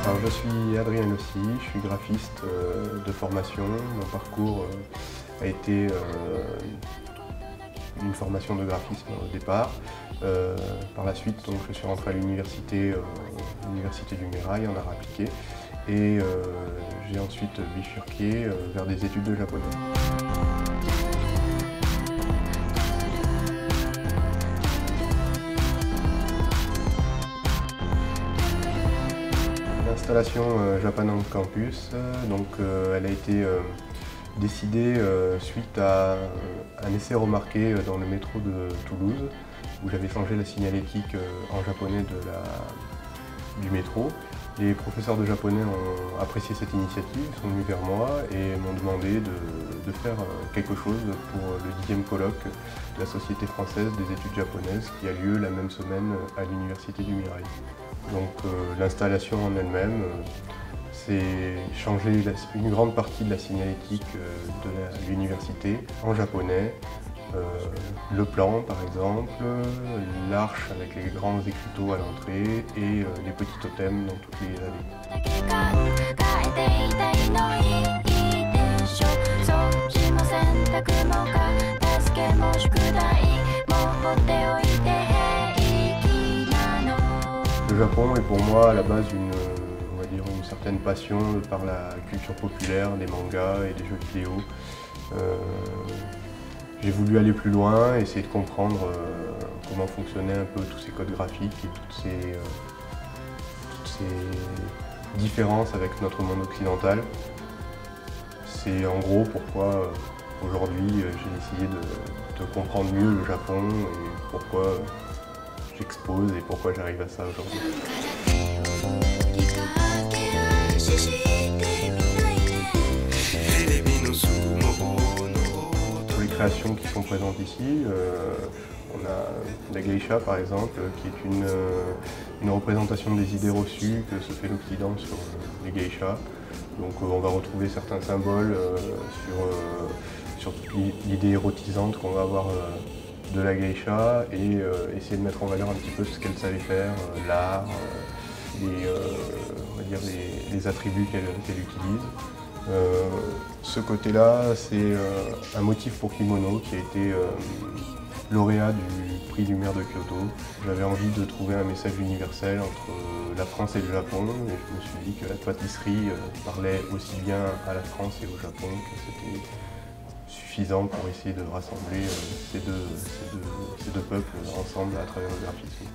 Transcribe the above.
Alors, je suis Adrien Lossy, je suis graphiste de formation. Mon parcours a été une formation de graphisme au départ. Par la suite, donc, je suis rentré à l'université du Mirail en art appliqué et j'ai ensuite bifurqué vers des études de japonais. L'installation Japan Campus, elle a été décidée suite à un essai remarqué dans le métro de Toulouse, où j'avais changé la signalétique en japonais du métro. Les professeurs de japonais ont apprécié cette initiative, sont venus vers moi et m'ont demandé de faire quelque chose pour le 10e colloque de la Société française des études japonaises qui a lieu la même semaine à l'université du Mirail. Donc l'installation en elle-même, c'est changer une grande partie de la signalétique de l'université en japonais. Le plan par exemple, l'arche avec les grands écriteaux à l'entrée et les petits totems dans toutes les allées. Le Japon est pour moi à la base on va dire une certaine passion par la culture populaire, des mangas et des jeux vidéo. J'ai voulu aller plus loin, essayer de comprendre comment fonctionnaient un peu tous ces codes graphiques et toutes ces différences avec notre monde occidental. C'est en gros pourquoi aujourd'hui j'ai essayé de comprendre mieux le Japon et pourquoi j'expose et pourquoi j'arrive à ça aujourd'hui. Créations qui sont présentes ici. On a la geisha par exemple, qui est une représentation des idées reçues que se fait l'Occident sur les geishas. Donc on va retrouver certains symboles sur toute l'idée érotisante qu'on va avoir de la geisha et essayer de mettre en valeur un petit peu ce qu'elle savait faire, l'art, on va dire les attributs qu'elle utilise. Ce côté-là, c'est un motif pour kimono qui a été lauréat du prix Lumière de Kyoto. J'avais envie de trouver un message universel entre la France et le Japon et je me suis dit que la pâtisserie parlait aussi bien à la France et au Japon que c'était suffisant pour essayer de rassembler ces deux peuples ensemble à travers le graphisme.